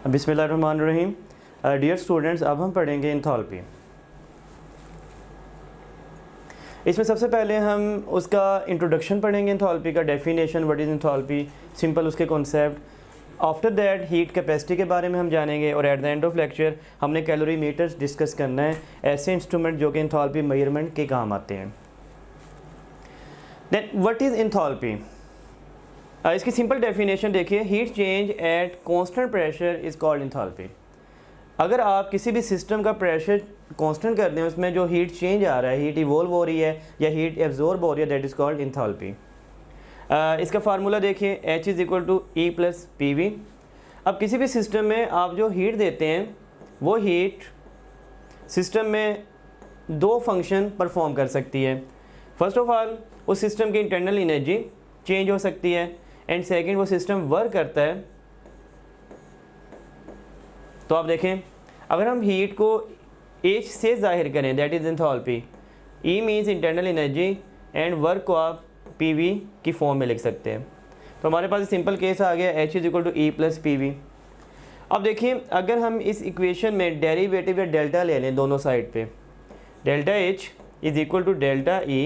बिस्मिल्लाहिर्रहमानिर्रहीम। Dear students, अब हम पढ़ेंगे एंथैल्पी। इसमें सबसे पहले हम उसका इंट्रोडक्शन पढ़ेंगे, एंथैल्पी का definition, what is enthalpy, simple उसके concept. After that heat capacity के बारे में हम जानेंगे और at the end of lecture हमने कैलोरीमीटर्स डिस्कस करना है, ऐसे इंस्ट्रूमेंट जो कि एंथैल्पी मेजरमेंट के काम आते हैं। Then what is enthalpy? इसकी सिंपल डेफिनेशन देखिए, heat change at constant pressure is called enthalpy. अगर आप किसी भी सिस्टम का प्रेशर कांस्टेंट कर दें, उसमें जो हीट चेंज आ रहा है, हीट इवोल्व हो रही है या हीट एब्जॉर्ब हो रही है, दैट इज़ कॉल्ड एंथैल्पी। इसका फार्मूला देखिए, H is equal to E plus PV। अब किसी भी सिस्टम में आप जो हीट देते हैं, वो हीट सिस्टम में दो फंक्शन परफॉर्म कर सकती है। फर्स्ट ऑफ ऑल, उस सिस्टम की इंटरनल एनर्जी चेंज हो सकती है, एंड सेकेंड वो सिस्टम वर्क करता है। तो आप देखें, अगर हम हीट को H से जाहिर करें, that is enthalpy. E means internal energy and work को आप PV की फॉर्म में लिख सकते हैं। तो हमारे पास सिंपल केस आ गया, H is equal to E plus PV। अब देखिए, अगर हम इस इक्वेशन में डेरिवेटिव या डेल्टा ले लें दोनों साइड पे, delta H is equal to delta E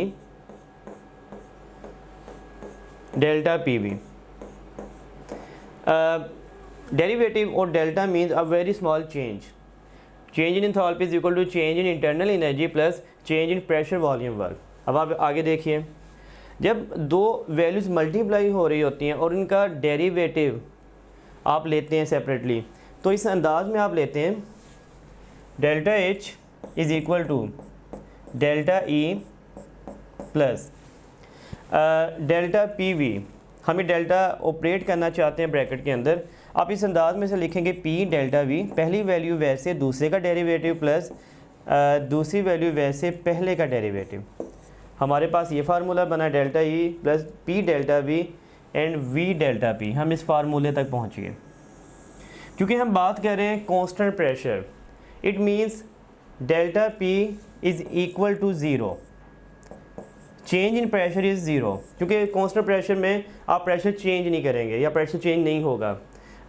delta PV। Derivative और delta means a very small change in enthalpy is equal to change in internal energy plus change in pressure volume work. अब आप आगे देखिए, जब दो values multiply हो रही होती हैं और इनका डेरिवेटिव आप लेते हैं सेपरेटली, तो इस अंदाज में आप लेते हैं delta H is equal to delta E plus delta PV। हमें डेल्टा ऑपरेट करना चाहते हैं ब्रैकेट के अंदर, आप इस अंदाज में से लिखेंगे P डेल्टा V, पहली वैल्यू वैसे दूसरे का डेरिवेटिव प्लस दूसरी वैल्यू वैसे पहले का डेरिवेटिव। हमारे पास ये फार्मूला बना delta E plus P delta V and V delta P। हम इस फार्मूले तक पहुँच गए। क्योंकि हम बात कर रहे हैं constant pressure, it means delta P is equal to zero, change in pressure is zero. क्योंकि कांस्टेंट प्रेशर में आप प्रेशर चेंज नहीं करेंगे या प्रेशर चेंज नहीं होगा।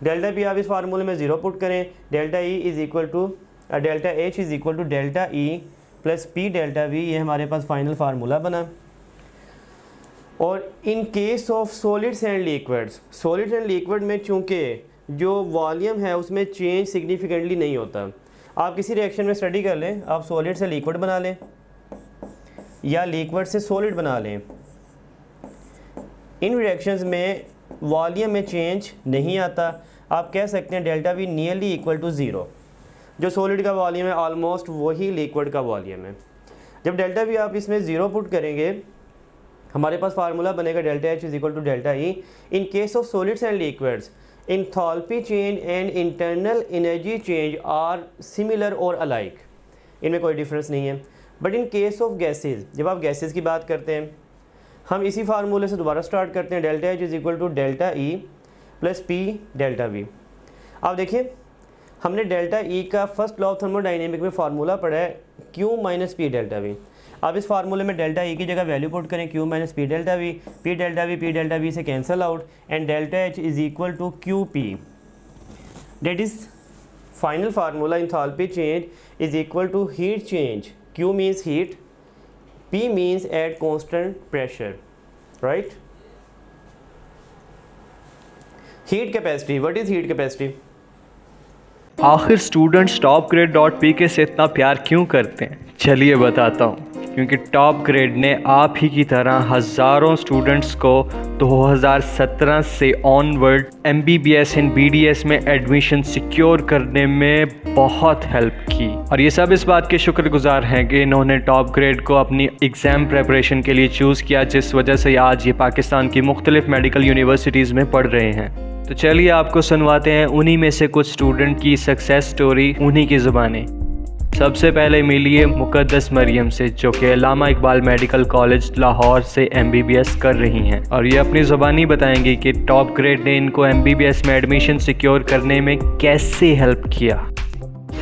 डेल्टा P आप इस फार्मूले में ज़ीरो पुट करें, delta E is equal to delta H is equal to delta E plus P delta V। ये हमारे पास फाइनल फार्मूला बना। और in case of solids and liquids, solids and liquid में चूँकि जो वॉल्यूम है उसमें चेंज सिग्निफिकेंटली नहीं होता। आप किसी रिएक्शन में स्टडी कर लें, आप सॉलिड से लिक्विड बना लें या लिक्विड से सॉलिड बना लें, इन रिएक्शंस में वॉल्यूम में चेंज नहीं आता। आप कह सकते हैं delta V nearly equal to zero. जो सॉलिड का वॉल्यूम है ऑलमोस्ट वही लिक्विड का वॉल्यूम है। जब डेल्टा V आप इसमें ज़ीरो पुट करेंगे, हमारे पास फार्मूला बनेगा delta H is equal to delta E। In case of solids and liquids, enthalpy change and internal energy change are similar और अलाइक, इनमें कोई डिफरेंस नहीं है। But in case of gases, जब आप गैसेज की बात करते हैं, हम इसी फार्मूले से दोबारा स्टार्ट करते हैं, delta H is equal to delta E plus P delta V। आप देखिए, हमने डेल्टा E का फर्स्ट लॉ ऑफ थर्मोडाइनेमिक में फार्मूला पढ़ा है Q minus P delta V। आप इस फार्मूले में डेल्टा E की जगह वैल्यू पुट करें Q minus P delta V, P delta V से cancel out and delta H is equal to QP। That is final formula. Enthalpy change is equal to heat change, Q means heat, P means at constant pressure, right? Heat capacity, what is heat capacity? आखिर students topgrade.pk से इतना प्यार क्यों करते हैं? चलिए बताता हूँ। क्योंकि टॉप ग्रेड ने आप ही की तरह हज़ारों स्टूडेंट्स को 2017 से ऑनवर्ड MBBS इन BDS में एडमिशन सिक्योर करने में बहुत हेल्प की, और ये सब इस बात के शुक्रगुजार हैं कि इन्होंने टॉप ग्रेड को अपनी एग्ज़ाम प्रेपरेशन के लिए चूज़ किया, जिस वजह से आज ये पाकिस्तान की मुख्तलिफ मेडिकल यूनिवर्सिटीज़ में पढ़ रहे हैं। तो चलिए आपको सुनवाते हैं उन्हीं में से कुछ स्टूडेंट की सक्सेस स्टोरी उन्हीं की ज़ुबानी। सबसे पहले मिलिए मुक़द्दस मरियम से, जो कि अल्लामा इकबाल मेडिकल कॉलेज लाहौर से MBBS कर रही हैं, और ये अपनी ज़ुबानी बताएंगी कि टॉप ग्रेड ने इनको MBBS में एडमिशन सिक्योर करने में कैसे हेल्प किया।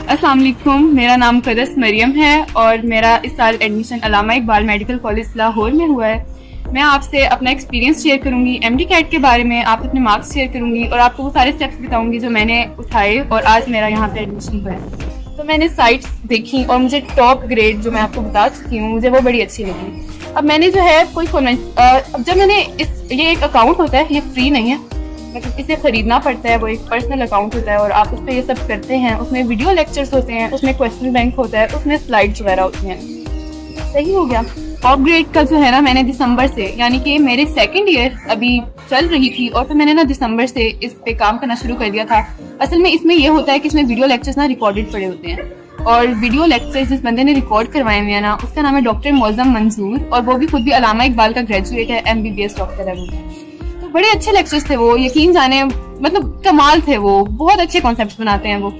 अस्सलाम वालेकुम, मेरा नाम मुक़द्दस मरियम है और मेरा इस साल एडमिशन अल्लामा इकबाल मेडिकल कॉलेज लाहौर में हुआ है। मैं आपसे अपना एक्सपीरियंस शेयर करूंगी एमडी कैट के बारे में, आप अपने मार्क्स शेयर करूंगी और आपको वो सारे स्टेप्स बताऊंगी जो मैंने उठाए और आज मेरा यहाँ पे एडमिशन हुआ है। तो मैंने साइट्स देखी और मुझे टॉप ग्रेड जो मैं आपको बता चुकी हूँ मुझे वो बड़ी अच्छी लगी। अब मैंने जो है कोई अब जब मैंने ये एक अकाउंट होता है, ये फ्री नहीं है, मतलब इसे खरीदना पड़ता है, वो एक पर्सनल अकाउंट होता है और आप उस पर ये सब करते हैं। उसमें वीडियो लेक्चर्स होते हैं, उसमें क्वेश्चन बैंक होता है, उसमें स्लाइड्स वगैरह होती हैं। सही हो गया। टॉप ग्रेड का जो है ना, मैंने दिसंबर से, यानी कि मेरे सेकंड ईयर अभी चल रही थी और फिर मैंने ना दिसंबर से इस पे काम करना शुरू कर दिया था। असल में इसमें ये होता है कि इसमें वीडियो लेक्चर्स ना रिकॉर्डेड पड़े होते हैं और वीडियो लेक्चर्स जिस बंदे ने रिकॉर्ड करवाए हुए हैं ना, उसका नाम है डॉक्टर मौजम मंजूर और वो भी खुद भी अलामा इकबाल का ग्रेजुएट है, MBBS डॉक्टर है वो। तो बड़े अच्छे लेक्चर्स थे वो, यकीन जाने मतलब कमाल थे वो, बहुत अच्छे कॉन्सेप्ट्स बनाते हैं वो।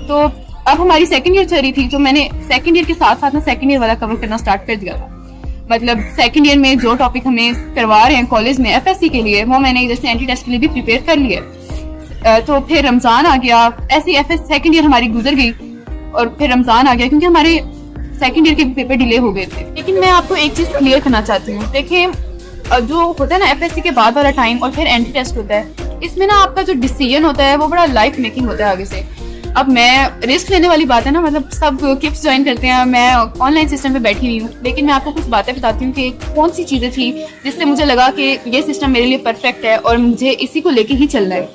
तो अब हमारी सेकंड ईयर चल रही थी तो मैंने सेकंड ईयर के साथ साथ ना सेकंड ईयर वाला कवर करना स्टार्ट कर दिया था। मतलब सेकंड ईयर में जो टॉपिक हमें करवा रहे हैं कॉलेज में FSC के लिए, वो मैंने जैसे एंटी टेस्ट के लिए भी प्रिपेयर कर लिया। तो फिर रमजान आ गया, ऐसी सेकंड ईयर हमारी गुजर गई और फिर रमजान आ गया क्योंकि हमारे सेकंड ईयर के पेपर डिले हो गए थे। लेकिन मैं आपको एक चीज क्लियर करना चाहती हूँ, देखिए जो होता है ना FSC के बाद वाला टाइम और फिर एंटी टेस्ट होता है, इसमें ना आपका जो डिसीजन होता है वो बड़ा लाइफ मेकिंग होता है आगे से। अब मैं रिस्क लेने वाली बात है ना, मतलब सब किप्स ज्वाइन करते हैं, मैं ऑनलाइन सिस्टम पे बैठी हुई हूँ, लेकिन मैं आपको कुछ बातें बताती हूँ कि कौन सी चीज़ें थी जिससे मुझे लगा कि ये सिस्टम मेरे लिए परफेक्ट है और मुझे इसी को लेके ही चलना है।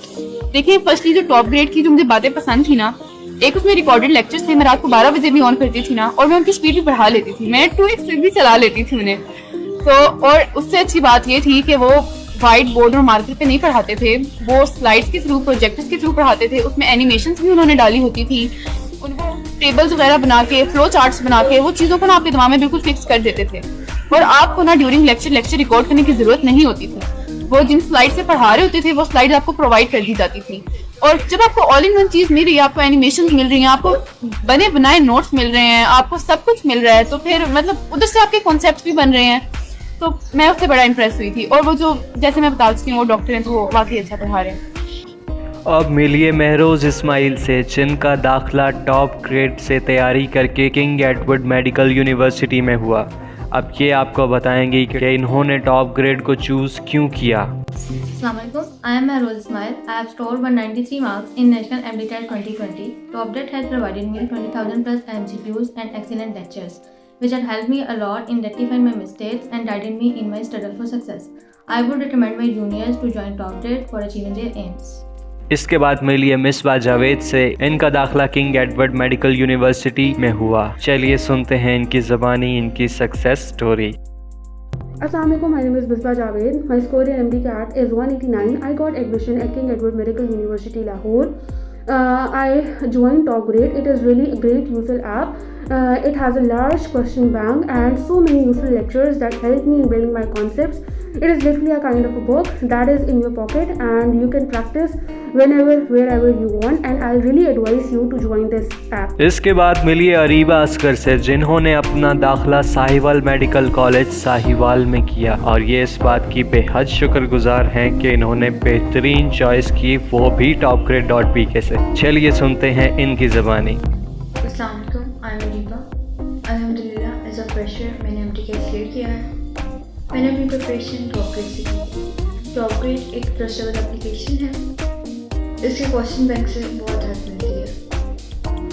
देखिए फर्स्टली जो टॉप ग्रेड की जो मुझे बातें पसंद थी ना, एक उसमें रिकॉर्डेड लेक्चर्स थे, मैं रात को 12 बजे भी ऑन करती थी ना और मैं उनकी स्पीड भी बढ़ा लेती थी, मैं 2x स्पीड भी चला लेती थी उन्हें। तो और उससे अच्छी बात ये थी कि वो व्हाइट बोर्ड और मार्कर पे नहीं पढ़ाते थे, वो स्लाइड्स के थ्रू, प्रोजेक्टर्स के थ्रू पढ़ाते थे। उसमें एनिमेशंस भी उन्होंने डाली होती थी, उनको टेबल्स वगैरह बना के, फ्लो चार्ट्स बना के वो चीज़ों को ना आपके दिमाग में बिल्कुल फिक्स कर देते थे और आपको ना ड्यूरिंग लेक्चर रिकॉर्ड करने की जरूरत नहीं होती थी। वो जिन स्लाइड से पढ़ा रहे होते थे वो स्लाइड आपको प्रोवाइड कर दी जाती थी और जब आपको ऑल इन वन चीज़ मिल रही है, आपको एनिमेशन मिल रही है, आपको बने बनाए नोट्स मिल रहे हैं, आपको सब कुछ मिल रहा है, तो फिर मतलब उधर से आपके कॉन्सेप्ट भी बन रहे हैं। तो मैं उससे बड़ा इंप्रेस हुई थी और वो जो जैसे मैं बता चुकी हूँ वो डॉक्टर हैं तो वो वाकई अच्छा पढ़ा रहे हैं। अब मिलिए महरोज इस्माइल से, जिनका दाखिला टॉप ग्रेड से तैयारी करके किंग एडवर्ड मेडिकल यूनिवर्सिटी में हुआ। अब ये आपको बताएंगे कि इन्होंने टॉप ग्रेड को चूज़ क्यों किया। Assalamualaikum. I am Mahroz Ismail. I have scored 193 marks in National MDCAT 2020. TopGrade has provided me 20,000 plus MCQs and excellent lectures, which had helped me a lot in rectifying my mistakes and guided me in my struggle for success. I would recommend my juniors to join TopGrade for achieving their aims. इसके बाद मिलिए मिसबा जावेद से, इनका दाखिला king Edward medical university में हुआ। चलिए सुनते हैं इनकी ज़बानी इनकी success story. Assalamualaikum, my name is Misbah Javed. My score in MDCAT is 189. I got admission at King Edward Medical University, Lahore. I joined Top Grade. It is really a great useful app. It has a large question bank and so many useful lectures that help me in building my concepts. It is literally a kind of a book that is in your pocket and you can practice whenever, wherever you want, and I really advise you to join this app. इसके बाद मिलिए अरीबा असगर से, जिन्होंने अपना दाखिला Sahiwal medical college Sahiwal में किया और ये इस बात की बेहद शुक्रगुजार हैं कि इन्होंने बेहतरीन चॉइस की, वो भी topgrade.pk से। चलिए सुनते हैं इनकी ज़बानी। Assalamualaikum, I am Ariba. अल्हम्दुलिल्लाह, एज अ फ्रेशर मैंने MDCAT क्लियर किया है। मैंने अपनी प्रिपरेशन टॉपग्रेड से की। टॉपग्रेड एक ट्रस्टेबल एप्लीकेशन है, इसके क्वेश्चन बैंक से बहुत हेल्प मिलती है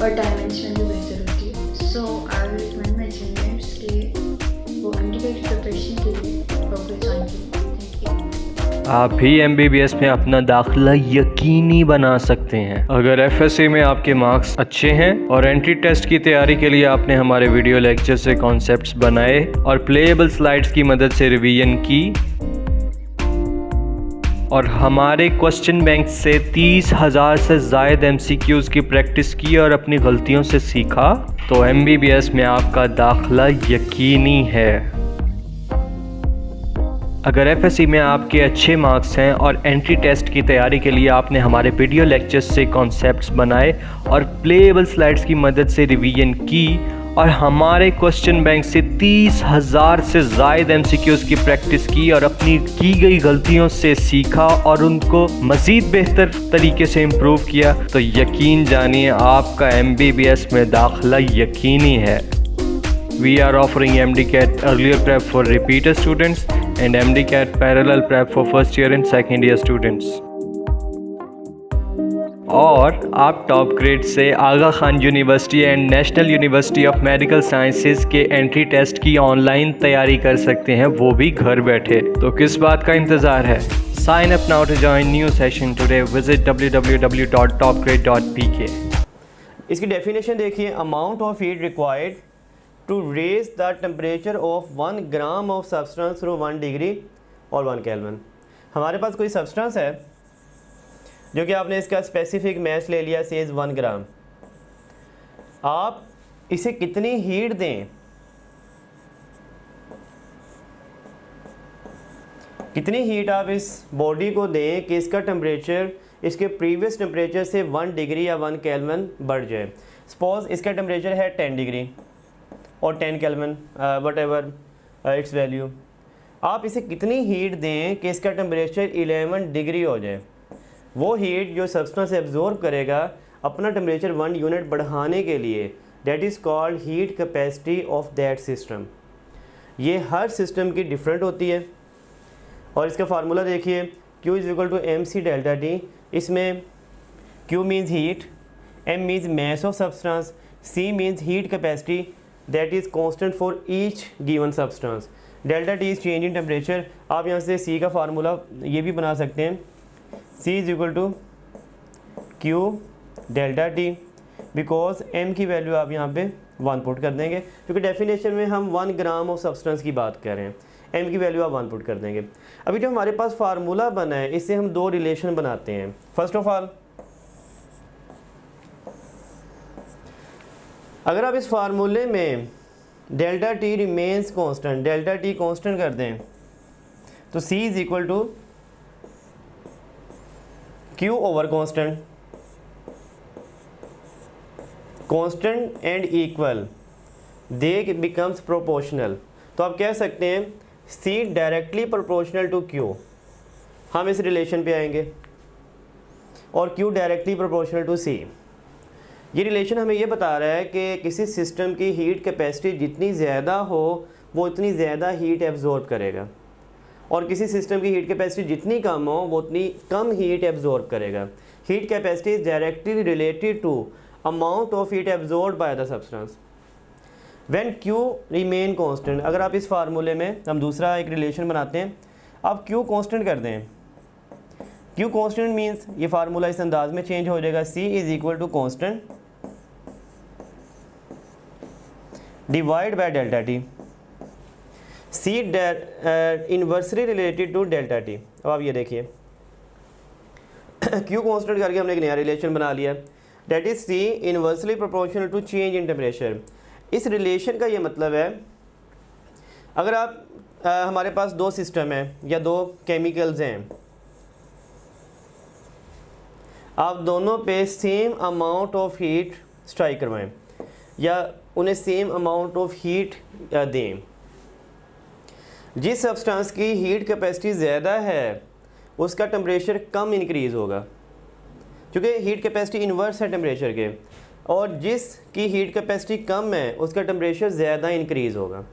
और टाइम मैनेजमेंट भी बेहतर होती है। So I will recommend my juniors कि वो MDCAT की प्रिपरेशन के लिए टॉपग्रेड ज्वाइन करें। Thank you. आप भी MBBS में अपना दाखिला यकीनी बना सकते हैं अगर FSC में आपके मार्क्स अच्छे हैं और एंट्री टेस्ट की तैयारी के लिए आपने हमारे वीडियो लेक्चर से कॉन्सेप्ट्स बनाए और प्लेएबल स्लाइड्स की मदद से रिवीजन की और हमारे क्वेश्चन बैंक से 30,000 से ज़ायद MCQs की प्रैक्टिस की और अपनी गलतियों से सीखा, तो MBBS में आपका दाखिला यकीनी है। अगर FSC में आपके अच्छे मार्क्स हैं और एंट्री टेस्ट की तैयारी के लिए आपने हमारे वीडियो लेक्चर्स से कॉन्सेप्ट्स बनाए और प्लेएबल स्लाइड्स की मदद से रिवीजन की और हमारे क्वेश्चन बैंक से 30,000 से ज़ायद MCQs की प्रैक्टिस की और अपनी की गई गलतियों से सीखा और उनको मज़ीद बेहतर तरीके से इम्प्रूव किया, तो यकीन जानिए आपका MBBS में दाखिला यकीनी है। We are offering MDCAT earlier prep for repeater students and MDCAT parallel prep for first year and second year students. और आप टॉप ग्रेड से Aga Khan University and National University of Medical Sciences के एंट्री टेस्ट की online तैयारी कर सकते हैं, वो भी घर बैठे। तो किस बात का इंतज़ार है? Sign up now to join new session today. Visit www.topgrade.pk। इसकी डेफिनेशन देखिए, amount of heat required to raise the temperature of 1 gram of substance through 1 degree और 1 केल्विन। हमारे पास कोई सब्सटेंस है जो कि आपने इसका स्पेसिफिक मैस ले लिया, सेज 1 ग्राम। आप इसे कितनी हीट दें, कितनी हीट आप इस बॉडी को दें कि इसका टेम्परेचर इसके प्रीवियस टेम्परेचर से 1 डिग्री या 1 केल्विन बढ़ जाए। सपोज इसका टेम्परेचर है 10 डिग्री और 10 kelvin, what ever its value. आप इसे कितनी हीट दें कि इसका टेम्परेचर 11 डिग्री हो जाए। वो हीट जो सब्सटेंस एब्जॉर्ब करेगा अपना टेम्परेचर 1 यूनिट बढ़ाने के लिए, that is called heat capacity of that system. ये हर सिस्टम की डिफरेंट होती है और इसका फार्मूला देखिए, Q is equal to MC delta T। इसमें Q means heat, M means mass of substance, C means heat capacity that is constant for each given substance, delta T is change in temperature. आप यहाँ से C का formula ये भी बना सकते हैं, C is equal to Q delta T, because M की वैल्यू आप यहाँ पे 1 पुट कर देंगे, क्योंकि डेफिनेशन में हम 1 ग्राम ऑफ सब्सटेंस की बात कर रहे हैं। M की वैल्यू आप 1 पुट कर देंगे। अभी जो हमारे पास फार्मूला बना है, इससे हम 2 रिलेशन बनाते हैं। फर्स्ट ऑफ ऑल, अगर आप इस फार्मूले में delta T remains constant, delta T constant कर दें, तो C is equal to Q over constant, constant and equal, they becomes proportional. तो आप कह सकते हैं C directly proportional to Q। हम इस रिलेशन पे आएंगे, और Q directly proportional to C। ये रिलेशन हमें ये बता रहा है कि किसी सिस्टम की हीट कैपेसिटी जितनी ज़्यादा हो वो उतनी ज़्यादा हीट एब्जॉर्ब करेगा, और किसी सिस्टम की हीट कैपेसिटी जितनी कम हो वो उतनी कम हीट एब्जॉर्ब करेगा। Heat capacity is directly related to amount of heat absorb by the substance when Q remain constant. अगर आप इस फार्मूले में हम दूसरा एक रिलेशन बनाते हैं, आप Q कांस्टेंट कर दें, Q कांस्टेंट मीन्स ये फार्मूला इस अंदाज में चेंज हो जाएगा, C is equal to constant divide by delta T। C inversely related to delta T। अब आप ये देखिए, Q कांस्टेंट करके हमने एक नया रिलेशन बना लिया, that is C inversely proportional to change in temperature. इस रिलेशन का ये मतलब है, अगर आप हमारे पास 2 सिस्टम हैं या 2 केमिकल्स हैं, आप दोनों पे same amount of heat strike करवाएं या उन्हें सेम अमाउंट ऑफ हीट दें, जिस सब्सटेंस की हीट कैपेसिटी ज़्यादा है उसका टेम्परेचर कम इंक्रीज़ होगा, क्योंकि हीट कैपेसिटी इन्वर्स है टेम्परेचर के, और जिसकी हीट कैपेसिटी कम है उसका टेम्परेचर ज़्यादा इंक्रीज़ होगा।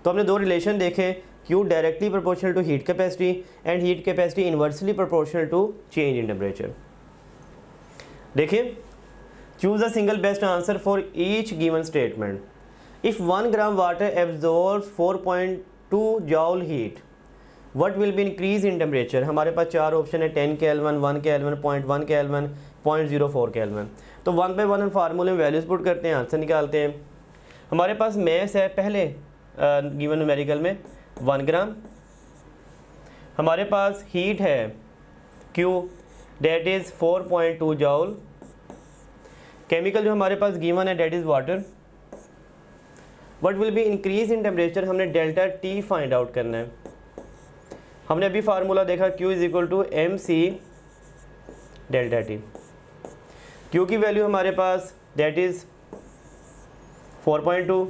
तो हमने 2 रिलेशन देखे, Q directly proportional to heat capacity and heat capacity inversely proportional to change in temperature. देखिए, choose a single best answer for each given statement. If 1 gram water absorbs 4.2 joule heat, what will be increase in temperature. हमारे पास 4 option है, 10 kelvin, 1 kelvin, 0.1 kelvin, 0.04 kelvin. तो 1 bye 1 हम फार्मूले में values put करते हैं, आंसर निकालते हैं। हमारे पास मैस है पहले गिवन न्यूमेरिकल में 1 ग्राम, हमारे पास हीट है Q that is 4.2 joule, chemical जो हमारे पास गिवन है that is water. What will be increase in temperature, हमने डेल्टा T फाइंड आउट करना है। हमने अभी फार्मूला देखा, Q is equal to MC delta T। Q की वैल्यू हमारे पास that is 4.2,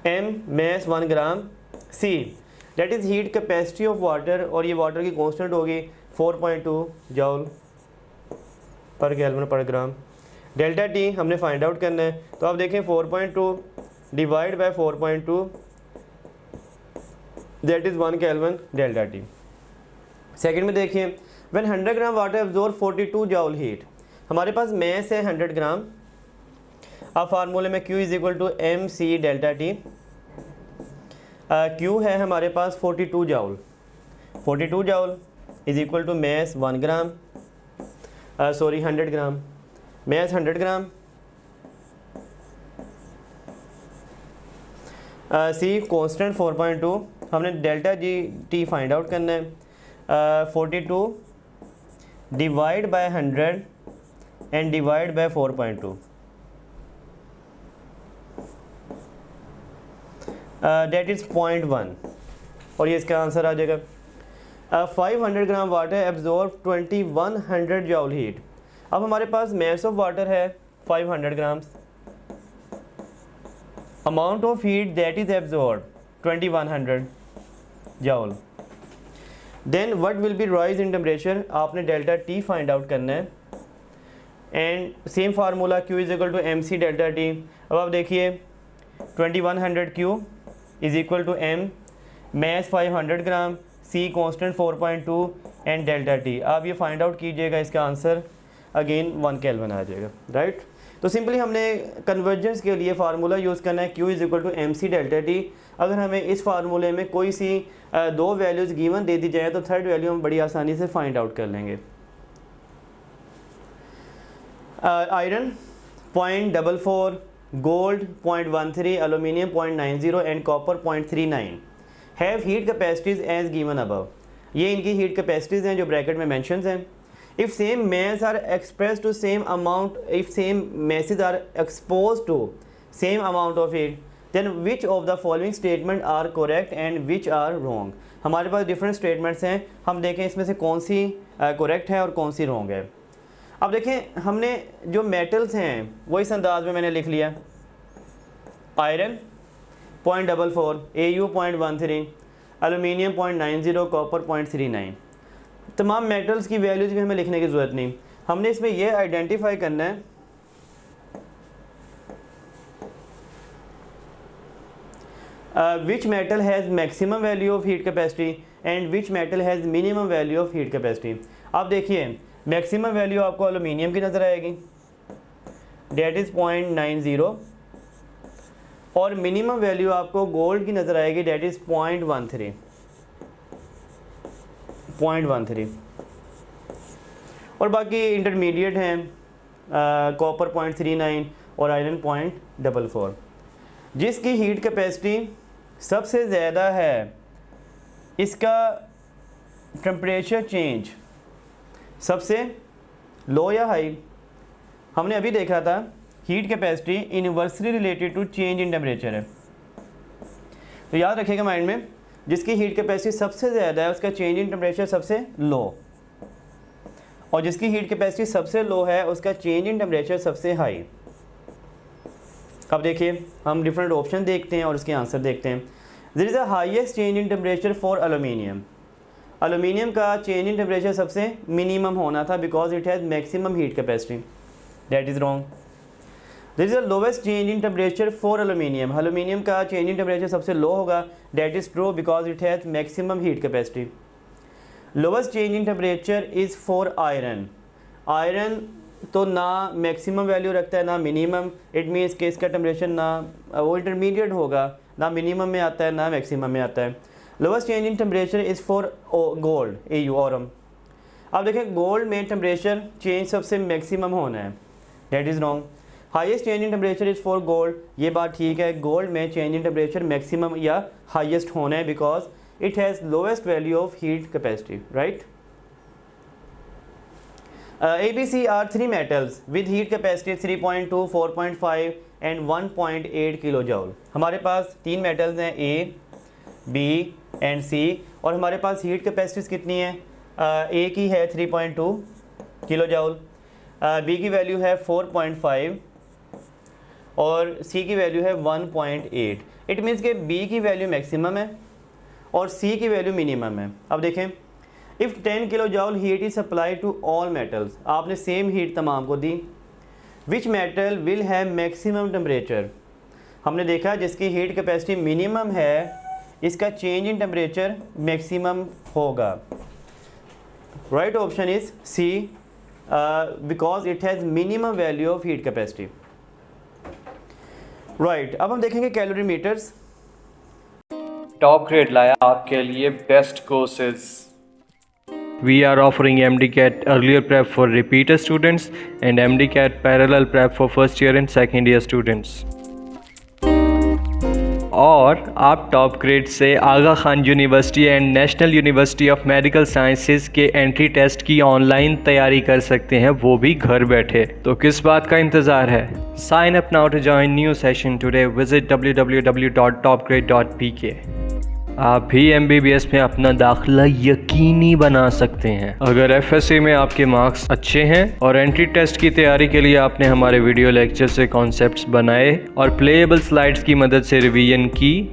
M mass 1 gram, C that is heat capacity of water, और ये वाटर की कांस्टेंट होगी 4.2 जॉल पर केल्विन पर ग्राम। डेल्टा T हमने फाइंड आउट करना है, तो आप देखें 4.2 divide by 4.2 that is 1 kelvin delta T. Second में देखिए, when 100 gram water absorb 42 joule heat, हमारे पास मैस है 100 ग्राम। अब फार्मूले में Q is equal to M C delta T. Q है हमारे पास 42 joule, 42 joule is equal to mass 1 gram, sorry 100 gram, mass 100 gram, C constant 4.2, हमने डेल्टा जी टी फाइंड आउट करना है। 42 divide by 100 and divide by 4.2, that is 0.1 और ये इसका आंसर आ जाएगा। 500 gram water absorb 2100 joule heat. अब हमारे पास मैस ऑफ वाटर है 500 grams, amount of heat that is absorb 2100 joule. Then what will be raise in temperature, आपने डेल्टा टी फाइंड आउट करना है and same formula Q is equal to M C delta T. अब आप देखिए 2100 Q is equal to M, mass 500 gram, C constant 4.2 and delta T. आप ये find out कीजिएगा, इसका आंसर अगेन 1 केल्विन आ जाएगा, राइट। तो सिंपली हमने कन्वर्जेंस के लिए फार्मूला यूज़ करना है Q is equal to M C delta T. अगर हमें इस फार्मूले में कोई सी 2 वैल्यूज़ गिवन दे दी जाए तो थर्ड वैल्यू हम बड़ी आसानी से फाइंड आउट कर लेंगे। Iron 0.44, gold 0.13, aluminium 0.90 and copper 0.39 have heat capacities as given above. ये इनकी हीट कैपेसिटीज़ हैं जो ब्रैकेट में मेंशन्स हैं। If same mass are expressed to same amount, if same masses are exposed to same amount of heat, then which of the following statement are correct and which are wrong। हमारे पास different statements हैं, हम देखें इसमें से कौन C correct है और कौन सी रॉन्ग है। अब देखें हमने जो मेटल्स हैं वो इस अंदाज में मैंने लिख लिया। Iron 0.44, AU 0.13, aluminium 0.90, copper 0.39। तमाम मेटल्स की वैल्यूज़ भी हमें लिखने की ज़रूरत नहीं, हमने इसमें यह आइडेंटिफाई करना है which metal has maximum value of heat capacity and which metal has minimum value of heat capacity. आप देखिए मैक्सिमम वैल्यू आपको एलुमिनियम की नज़र आएगी, डेट इज़ 0.90, और मिनिमम वैल्यू आपको गोल्ड की नज़र आएगी, डेट इज़ 0.13। और बाकी इंटरमीडिएट हैं कॉपर 0.39 और आयरन 0.44। जिसकी हीट कैपेसिटी सबसे ज़्यादा है इसका टेम्परेचर चेंज सबसे लो या हाई। हमने अभी देखा था heat capacity inversely related to change in temperature है, तो याद रखिएगा माइंड में, जिसकी हीट कैपेसिटी सबसे ज़्यादा है उसका चेंज इन टेम्परेचर सबसे लो, और जिसकी हीट कैपेसिटी सबसे लो है उसका चेंज इन टेम्परेचर सबसे हाई। अब देखिए हम डिफरेंट ऑप्शन देखते हैं और उसके आंसर देखते हैं। There is a highest change in temperature for aluminium. Aluminium का चेंज इन टेम्परेचर सबसे मिनिमम होना था because it has maximum heat capacity, that is wrong. There is the lowest change in temperature for aluminium. Aluminium का change in temperature सबसे low होगा, that is true because it has maximum heat capacity. Lowest change in temperature is for iron. Iron तो ना maximum value रखता है ना minimum, it means कि इसका टेम्परेचर ना वो इंटरमीडिएट होगा, ना मिनिमम में आता है ना मैक्सिमम में आता है। Lowest change in temperature is for gold, AU Aurum. अब देखें गोल्ड में टेम्परेचर चेंज सबसे मैक्सिमम होना है, that is wrong. Highest change in temperature is for gold, ये बात ठीक है, गोल्ड में चेंज इन टेम्परेचर मैक्सिमम या हाईएस्ट होना है because it has lowest value of heat capacity, right. ABC are 3 metals with heat capacity 3.2, 4.5 and 1.8 kilo joule. हमारे पास 3 metals हैं A, B and C, और हमारे पास हीट कैपेसिटीज़ कितनी है? A की है 3.2 किलो जूल, B की वैल्यू है 4.5 और C की वैल्यू है 1.8। इट मीन्स कि B की वैल्यू मैक्सिमम है और C की वैल्यू मिनिमम है। अब देखें if 10 kilo joule heat is supply to all metals, आपने सेम हीट तमाम को दी, which metal will have maximum temperature. हमने देखा जिसकी हीट कैपेसिटी मिनिमम है इसका चेंज इन टेम्परेचर मैक्सिमम होगा। Right option is C, because it has minimum value of heat capacity. Right, अब हम देखेंगे कैलोरीमीटर्स। टॉप ग्रेड लाया आपके लिए best courses. We are offering MDCAT earlier prep for repeater students and MDCAT parallel prep for first year and second year students. और आप Topgrade से Aga Khan University and National University of Medical Sciences के entry test की online तैयारी कर सकते हैं, वो भी घर बैठे। तो किस बात का इंतज़ार है? Sign up now to join new session today. Visit www.topgrade.pk। आप भी MBBS में अपना दाखिला यकीनी बना सकते हैं अगर FSA में आपके मार्क्स अच्छे हैं और एंट्री टेस्ट की तैयारी के लिए आपने हमारे वीडियो लेक्चर से कॉन्सेप्ट्स बनाए और प्लेएबल स्लाइड्स की मदद से रिवीजन की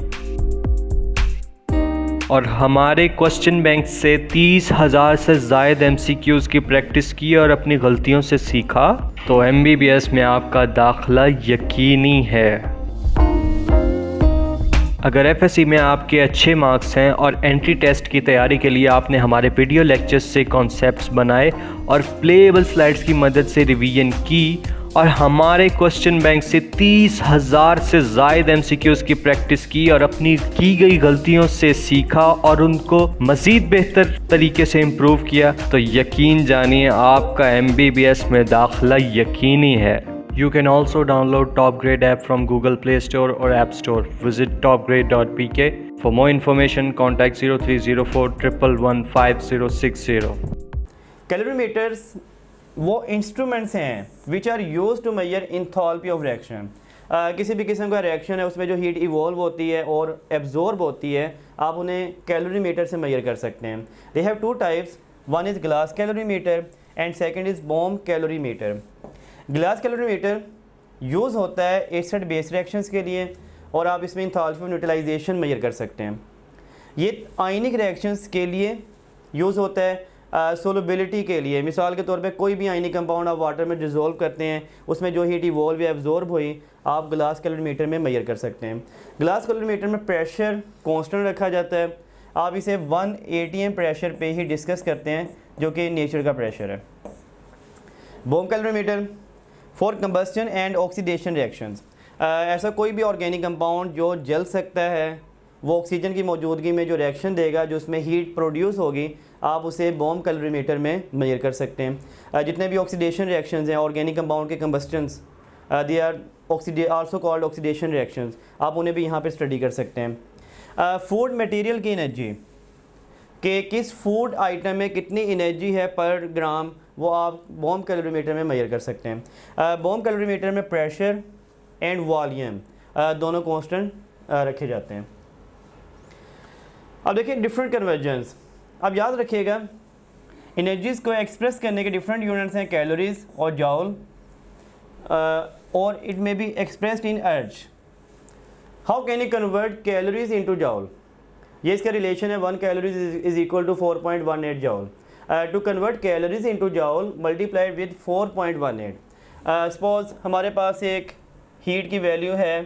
और हमारे क्वेश्चन बैंक से 30,000 से ज़ायद MCQs की प्रैक्टिस की और अपनी गलतियों से सीखा, तो MBBS में आपका दाखिला यकीनी है। अगर FSC में आपके अच्छे मार्क्स हैं और एंट्री टेस्ट की तैयारी के लिए आपने हमारे वीडियो लेक्चर्स से कॉन्सेप्ट्स बनाए और प्लेएबल स्लाइड्स की मदद से रिवीजन की और हमारे क्वेश्चन बैंक से 30,000 से ज़ायद MCQs की प्रैक्टिस की और अपनी की गई गलतियों से सीखा और उनको मज़ीद बेहतर तरीके से इम्प्रूव किया, तो यकीन जानिए आपका MBBS में दाखिला यकीनी है। You can also download Top Grade app from Google Play Store or App Store. Visit topgrade.pk. For more information, contact 0304115060. कैलोरीमीटर्स वो इंस्ट्रूमेंट्स हैं which are use to measure enthalpy of reaction. किसी भी किस्म का रिएक्शन है उसमें जो हीट इवॉल्व होती है और एब्जॉर्ब होती है, आप उन्हें कैलोरीमीटर से मेजर कर सकते हैं। They have two types, one is glass calorimeter and second is bomb calorimeter. Glass calorimeter use होता है एसिड बेस रिएक्शंस के लिए और आप इसमें इंथैल्पी ऑफ न्यूट्रलाइजेशन मेजर कर सकते हैं। ये आयनिक रिएक्शंस के लिए यूज़ होता है, सोलबिलिटी के लिए। मिसाल के तौर पे कोई भी आयनिक कंपाउंड आप वाटर में डिज़ोल्व करते हैं, उसमें जो हीट इवॉल्व या एब्जॉर्ब हुई आप ग्लास कैलोरीमीटर में मेजर कर सकते हैं। ग्लास कैलोरीमीटर में प्रेशर कांस्टेंट रखा जाता है। आप इसे 1 atm प्रेशर पे ही डिस्कस करते हैं जो कि नेचर का प्रेशर है। Bomb calorimeter for combustion and oxidation reactions. ऐसा कोई भी ऑर्गेनिक कंपाउंड जो जल सकता है, वो ऑक्सीजन की मौजूदगी में जो रिएक्शन देगा, जो उसमें हीट प्रोड्यूस होगी, आप उसे बॉम्ब कैलोरीमीटर में मेजर कर सकते हैं। जितने भी ऑक्सीडेशन रिएक्शंस हैं ऑर्गेनिक कंपाउंड के combustions, they are also called oxidation reactions, आप उन्हें भी यहाँ पर स्टडी कर सकते हैं। फूड मटेरियल की एनर्जी कि किस फूड आइटम में कितनी एनर्जी है पर ग्राम, वो आप बॉम्ब कैलोरीमीटर में मेजर कर सकते हैं। बॉम्ब कैलोरीमीटर में प्रेशर एंड वॉल्यूम दोनों कांस्टेंट रखे जाते हैं। अब देखिए डिफरेंट कन्वर्जन्स। अब याद रखिएगा एनर्जीज़ को एक्सप्रेस करने के डिफरेंट यूनिट्स हैं, कैलोरीज और जाउल, और it may be expressed in erg. How can you convert calories into joule? ये इसका रिलेशन है, 1 calories is equal to 4.18 joule. To convert calories into joule multiplied with 4.18। Suppose हमारे पास एक heat की वैल्यू है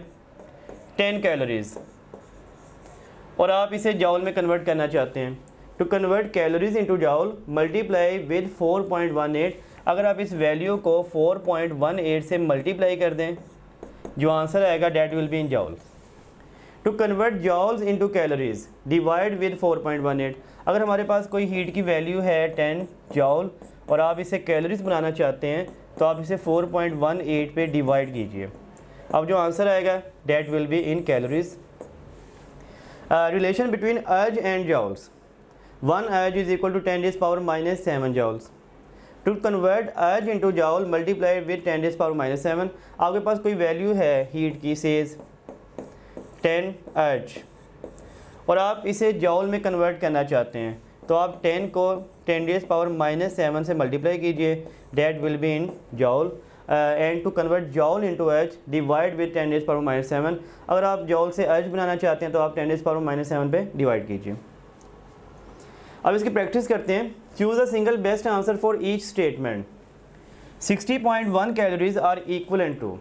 10 कैलोरीज और आप इसे जाउल में कन्वर्ट करना चाहते हैं। To convert calories into joule multiply with 4.18। अगर आप इस वैल्यू को 4.18 से मल्टीप्लाई कर दें, जो आंसर आएगा that will be in joule. To convert joules into calories divide with 4.18। अगर हमारे पास कोई हीट की वैल्यू है 10 जाउल और आप इसे कैलोरीज बनाना चाहते हैं, तो आप इसे 4.18 पे डिवाइड कीजिए। अब जो आंसर आएगा that will be in calories. Relation between erg and joules. 1 erg is equal to 10⁻⁻7 joules. To convert erg into joule multiplied with 10⁻⁻7। आपके पास कोई वैल्यू है हीट की, सेज 10 अर्ज, और आप इसे जाउल में कन्वर्ट करना चाहते हैं, तो आप 10 को 10⁻⁻7 से मल्टीप्लाई कीजिए, that will be in joule. And to convert joule into erg divide with 10⁻⁻7। अगर आप जाउल से अर्ज बनाना चाहते हैं तो आप 10⁻⁻7 पे डिवाइड कीजिए। अब इसकी प्रैक्टिस करते हैं। Choose a single best answer for each statement. 60.1 calories are equivalent to,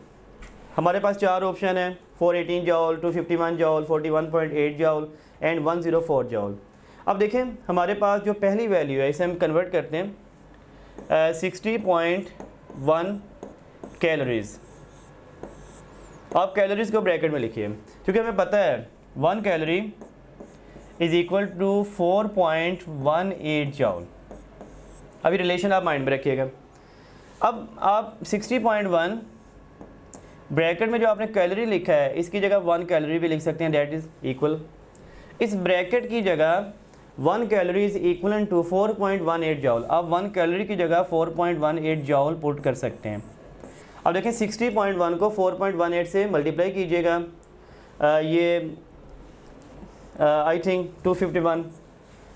हमारे पास 4 ऑप्शन है, 418 जॉल, 251 जॉल, 41.8 जॉल एंड 104 जॉल। अब देखें हमारे पास जो पहली वैल्यू है इसे हम कन्वर्ट करते हैं 60.1 कैलोरीज़। आप कैलोरीज़ को ब्रैकेट में लिखिए क्योंकि हमें पता है 1 calorie is equal to 4.18 joule. अभी रिलेशन आप माइंड में रखिएगा। अब आप 60.1 ब्रैकेट में जो आपने कैलोरी लिखा है इसकी जगह 1 कैलोरी भी लिख सकते हैं, दैट इज़ इक्वल। इस ब्रैकेट की जगह 1 calorie is equal to 4.18 joule. आप 1 कैलोरी की जगह 4.18 जॉल पुट कर सकते हैं। अब देखें 60.1 को 4.18 से मल्टीप्लाई कीजिएगा, ये आई थिंक 251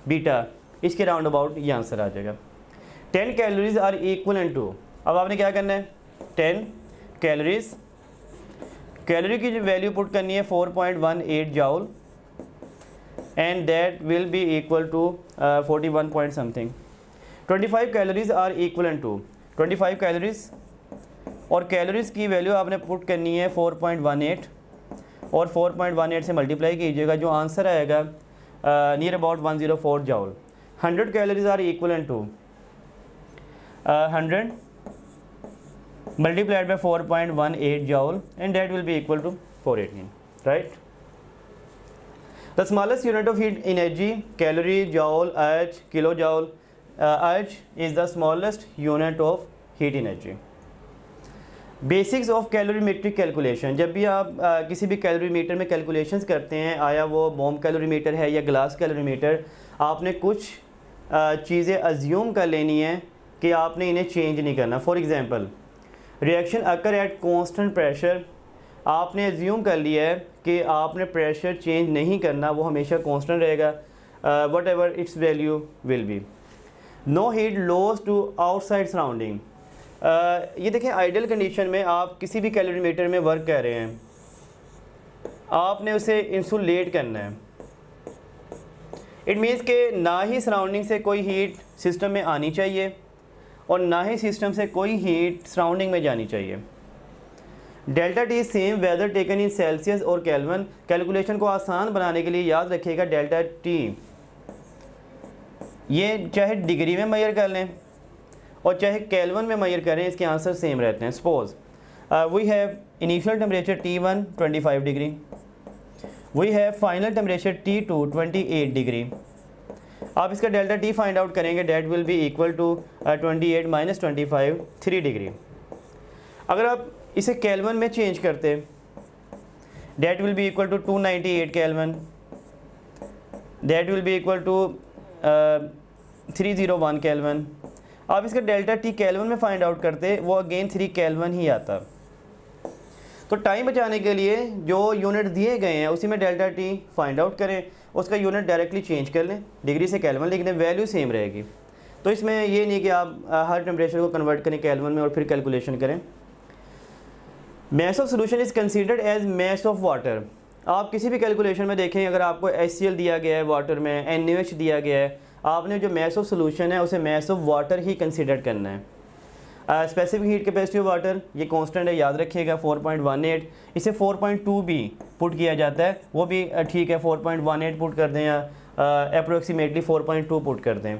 बीटा, इसके राउंड अबाउट ये आंसर आ जाएगा। 10 कैलोरीज आर इक्वल टू, अब आपने क्या करना है 10 कैलोरीज, कैलोरी की वैल्यू पुट करनी है 4.18 joule and that will be equal to 41 point something. 25 calories are equal to 25 calories, और कैलोरीज़ की वैल्यू आपने पुट करनी है 4.18 और 4.18 से मल्टीप्लाई कीजिएगा, जो आंसर आएगा near about 104 joule. 100 calories are equal to 100 multiplied by 4.18 joule and that will be equal to 418, right. The smallest unit of heat energy, calorie, joule, H, kilo joule. H is the smallest unit of heat energy. Basics of calorimetric calculation, जब भी आप किसी भी calorimeter में calculations करते हैं, आया वो बॉम्ब कैलोरीमीटर है या ग्लास कैलोरीमीटर, आपने कुछ चीज़ें अज्यूम कर लेनी है कि आपने इन्हें चेंज नहीं करना। For example reaction occur at constant pressure, आपने अज्यूम कर लिया है कि आपने प्रेशर चेंज नहीं करना, वो हमेशा कांस्टेंट रहेगा, whatever its value will be. No heat loss to outside surrounding, ये देखें आइडियल कंडीशन में आप किसी भी कैलोरीमीटर में वर्क कर रहे हैं, आपने उसे इंसुलेट करना है। इट मीन्स कि ना ही सराउंडिंग से कोई हीट सिस्टम में आनी चाहिए और ना ही सिस्टम से कोई हीट सराउंडिंग में जानी चाहिए। Delta T same whether taken in Celsius और केल्विन। कैलकुलेशन को आसान बनाने के लिए याद रखिएगा डेल्टा टी ये चाहे डिग्री में मेजर कर लें और चाहे केल्विन में मेजर करें, इसके आंसर सेम रहते हैं। Suppose we have initial temperature T1 25 degree, we have final temperature T2 28 degree. आप इसका डेल्टा टी फाइंड आउट करेंगे, that will be equal to 28 minus 25 3 degree. अगर आप इसे केल्विन में चेंज करते, that will be equal to 298 Kelvin, that will be equal to 301 Kelvin. आप इसका डेल्टा टी केल्विन में फाइंड आउट करते, वो अगेन 3 केल्विन ही आता। तो टाइम बचाने के लिए जो यूनिट दिए गए हैं उसी में डेल्टा टी फाइंड आउट करें, उसका यूनिट डायरेक्टली चेंज कर लें, डिग्री से केल्विन लिख दें, वैल्यू सेम रहेगी। तो इसमें ये नहीं कि आप हर टेम्परेचर को कन्वर्ट करें केल्विन में और फिर कैलकुलेशन करें। Mass of solution is considered as mass of water. आप किसी भी कैलकुलेशन में देखें, अगर आपको HCl दिया गया है वाटर में, NaOH दिया गया है, आपने जो मैस ऑफ सोल्यूशन है उसे mess of water he consider करना है। Specific heat capacity of water ये कांस्टेंट है, याद रखिएगा 4.18। इसे 4.2 भी पुट किया जाता है, वो भी ठीक है, 4.18 पुट कर दें या अप्रोक्सीमेटली 4.2 पुट कर दें।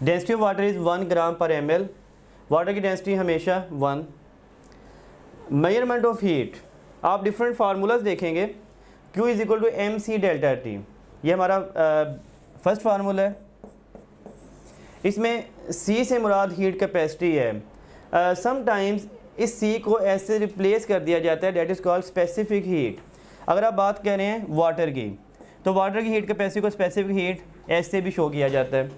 Density of water is 1 gram per ml। Water की डेंसिटी हमेशा 1। मेजरमेंट ऑफ हीट, आप डिफरेंट फार्मूलाज देखेंगे। Q is equal to MC delta T, ये हमारा फर्स्ट फार्मूला है। इसमें C से मुराद हीट कैपेसिटी है। समटाइम्स इस C को S से रिप्लेस कर दिया जाता है, that is called specific heat. अगर आप बात कर रहे हैं वाटर की, तो वाटर की हीट कैपेसिटी को स्पेसिफिक हीट S से भी शो किया जाता है।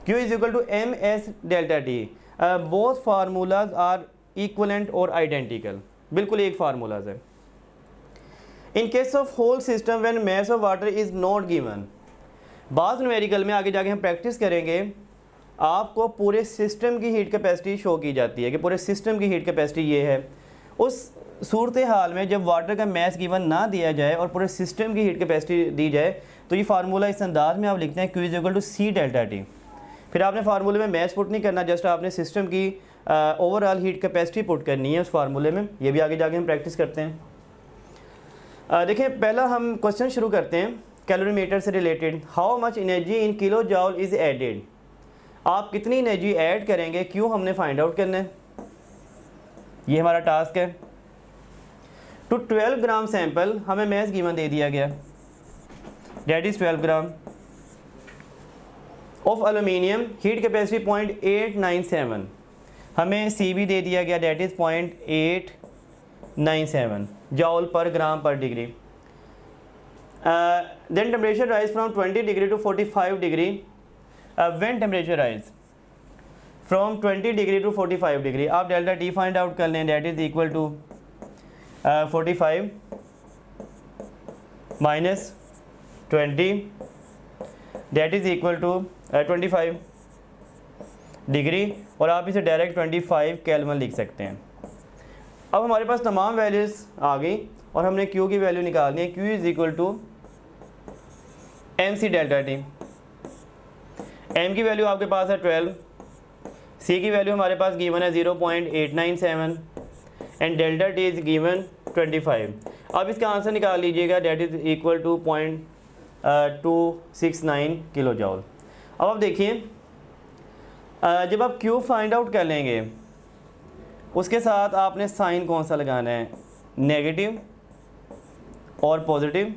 Q is equal to MS delta T. Both formulas are equivalent और आइडेंटिकल, बिल्कुल एक फार्मूलाज है। In case of whole system when mass of water is not given, बाज़ न्यूमेरिकल में आगे जाके हम प्रैक्टिस करेंगे, आपको पूरे सिस्टम की हीट कैपेसिटी शो की जाती है कि पूरे सिस्टम की हीट कैपेसिटी ये है। उस सूरत हाल में जब वाटर का मैस गिवन ना दिया जाए और पूरे सिस्टम की हीट कैपेसिटी दी जाए, तो ये फार्मूला इस अंदाज में आप लिखते हैं Q is equal to C delta T. फिर आपने फार्मूले में मैस पुट नहीं करना, जस्ट आपने सिस्टम की ओवरऑल हीट कैपेसिटी पुट करनी है उस फार्मूले में। ये भी आगे जाके हम प्रैक्टिस करते हैं। देखिए पहला हम क्वेश्चन शुरू करते हैं कैलोरीमीटर से related. How much energy in kilo joule is added. आप कितनी एनर्जी ऐड करेंगे, क्यों हमने फाइंड आउट करना है, ये हमारा टास्क है। टू 12 ग्राम सैंपल हमें मैस गिवन दे दिया गया, that is 12 gram of aluminium, heat capacity 0.897, हमें सी बी दे दिया गया, that is 0.897 जॉल per gram per degree. Then temperature rise from 20 degree to 45 degree. When temperature rise from 20 degree to 45 degree, आप delta T find out कर लें, that is equal to 45 minus 20, that is equal to 25 degree, और आप इसे direct 25 kelvin लिख सकते हैं। अब हमारे पास तमाम वैल्यूज़ आ गई और हमने Q की वैल्यू निकालनी है। Q is equal to MC delta T. M की वैल्यू आपके पास है 12, C की वैल्यू हमारे पास गिवन है 0.897 and delta T is given 25। अब इसका आंसर निकाल लीजिएगा, that is equal to 0.269 kilo joule. अब आप देखिए जब आप Q फाइंड आउट कर लेंगे उसके साथ आपने साइन कौन सा लगाना है, नेगेटिव और पॉजिटिव।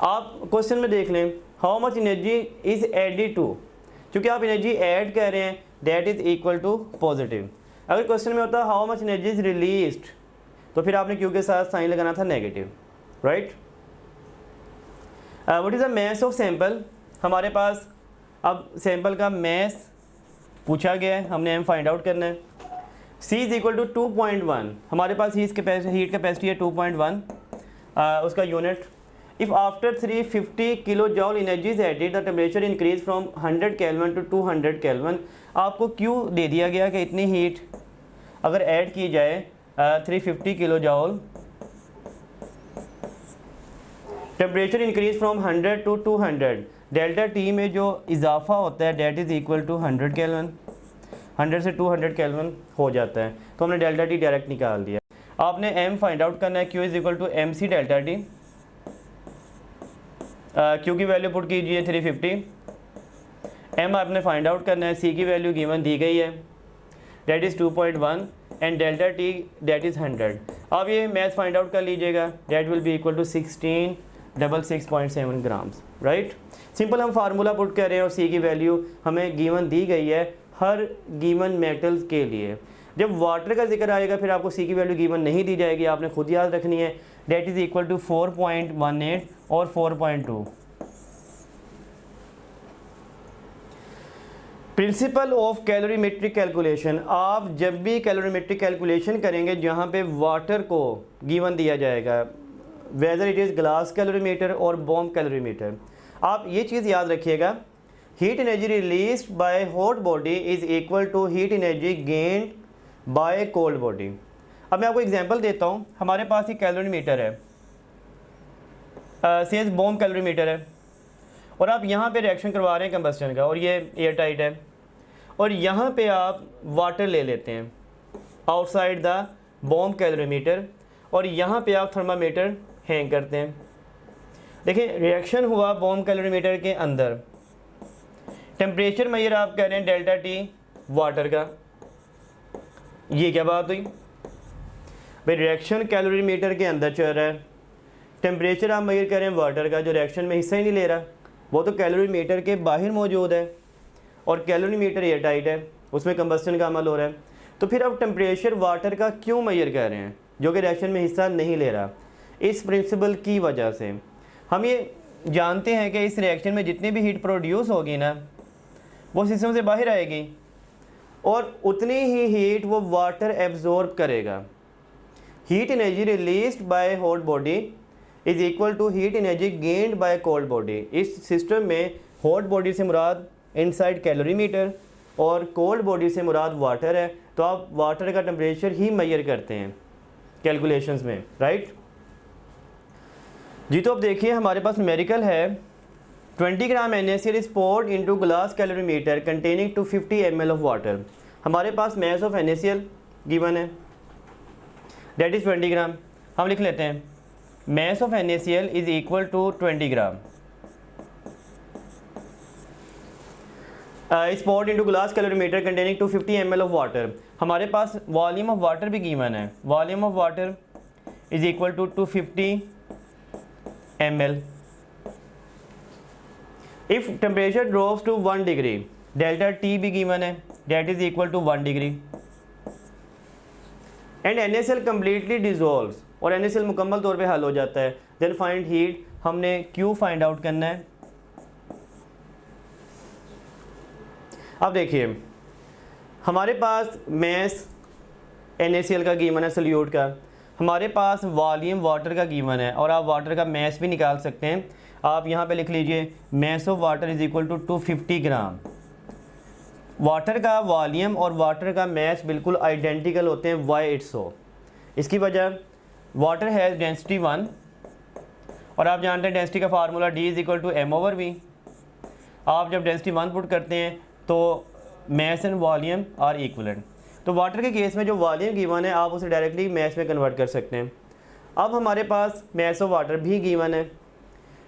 आप क्वेश्चन में देख लें how much energy is added to, क्योंकि आप एनर्जी ऐड कर रहे हैं, that is equal to positive. अगर क्वेश्चन में होता how much energy is released, तो फिर आपने Q के साथ साइन लगाना था negative, right. What is the mass of sample, हमारे पास अब सैंपल का मास पूछा गया है, हमने M फाइंड आउट करना है। C इज़ इक्वल टू 2.1, हमारे पास हीट कैपेसिटी है 2.1, उसका unit. If after 350 kilo joule energy is added the temperature increase from 100 Kelvin to 200 Kelvin. आपको Q दे दिया गया कि इतनी हीट अगर ऐड की जाए 350 kilo joule, temperature increase from 100 to 200, delta T में जो इजाफा होता है that is equal to 100 Kelvin, 100 से 200 केल्विन हो जाता है, तो हमने डेल्टा टी डायरेक्ट निकाल दिया। आपने M फाइंड आउट करना है, Q is equal to MC delta T. Q की वैल्यू पुट कीजिए 350, M आपने फाइंड आउट करना है, C की वैल्यू गिवन दी गई है, that is 2.1 and delta T that is 100। अब ये मैथ फाइंड आउट कर लीजिएगा, that will be equal to 1666.7 grams, right. Simple हम फार्मूला पुट कर रहे हैं और C की वैल्यू हमें गिवन दी गई है हर गिवन मेटल्स के लिए। जब वाटर का जिक्र आएगा फिर आपको C की वैल्यू गिवन नहीं दी जाएगी, आपने खुद याद रखनी है, डेट इज़ इक्वल टू 4.18 और 4.2। प्रिंसिपल ऑफ कैलोरीमेट्रिक कैलकुलेशन, आप जब भी कैलोरीमेट्रिक कैलकुलेशन करेंगे जहाँ पे वाटर को गिवन दिया जाएगा, whether it is glass calorimeter और बॉम्ब कैलोरीमीटर, आप ये चीज़ याद रखिएगा, heat energy release by hot body is equal to heat energy gained by cold body. अब मैं आपको एग्जांपल देता हूँ, हमारे पास ये कैलोरीमीटर है, सेज बॉम्ब कैलोरीमीटर है, और आप यहाँ पे रिएक्शन करवा रहे हैं कंबस्टन का, और ये एयर टाइट है, और यहाँ पे आप वाटर ले लेते हैं आउटसाइड द बॉम्ब कैलोरीमीटर, और यहाँ पे आप थर्मामीटर हैंग करते हैं। देखिए रिएक्शन हुआ बॉम्ब कैलोरीमीटर के अंदर, टेम्परेचर मेजर आप कह रहे हैं डेल्टा टी वाटर का, ये क्या बात हुई भाई, रिएक्शन कैलोरीमीटर के अंदर चल रहा है, टेम्परेचर आप मेजर कर रहे हैं वाटर का जो रिएक्शन में हिस्सा ही नहीं ले रहा, वो तो कैलोरीमीटर के बाहर मौजूद है, और कैलोरीमीटर एयर टाइट है, उसमें कंबस्टन का अमल हो रहा है। तो फिर आप टेम्परेचर वाटर का क्यों मेजर कर रहे हैं जो कि रिएक्शन में हिस्सा नहीं ले रहा? इस प्रिंसिपल की वजह से हम ये जानते हैं कि इस रिएक्शन में जितनी भी हीट प्रोड्यूस होगी ना वो सिस्टम से बाहर आएगी, और उतनी ही हीट वो वाटर एब्जॉर्ब करेगा। Heat energy released by hot body is equal to heat energy gained by cold body. इस सिस्टम में हॉट बॉडी से मुराद इनसाइड कैलोरीमीटर और कोल्ड बॉडी से मुराद वाटर है, तो आप वाटर का टेम्परेचर ही मेजर करते हैं कैलकुलेशंस में, राइट जी। तो अब देखिए हमारे पास न्यूमेरिकल है, 20 gram NaCl is poured into glass calorimeter containing 250 ml of water. हमारे पास मास ऑफ NaCl गिवन है, डेट इज़ 20 ग्राम। हम लिख लेते हैं mass of NaCl is equal to 20 ग्राम। इस poured into glass calorimeter containing 250 ml of water। हमारे पास वॉल्यूम ऑफ वाटर भी गिवन है, volume of water is equal to 250 ml। If temperature drops to 1 degree, delta T भी given है, that is equal to 1 degree. And NaCl completely dissolves, और NaCl मुकम्मल तौर पे हल हो जाता है। देन फाइंड हीट, हमने Q फाइंड आउट करना है। अब देखिए हमारे पास मैस NaCl का गिवन है सोल्यूट का, हमारे पास वॉल्यूम वाटर का गिवन है, और आप वाटर का मैस भी निकाल सकते हैं। आप यहाँ पे लिख लीजिए mass of water is equal to 250 gram. Water का वॉल्यूम और वाटर का मैस बिल्कुल आइडेंटिकल होते हैं, वाई इट्स सो। इसकी वजह वाटर हैज़ डेंसिटी 1, और आप जानते हैं डेंसिटी का formula D is equal to m/v। आप जब डेंसिटी 1 पुट करते हैं तो mass and volume are equivalent. तो वाटर के केस में जो वॉल्यूम गिवन है आप उसे डायरेक्टली मैस में कन्वर्ट कर सकते हैं। अब हमारे पास मैस ऑफ वाटर भी गिवन है,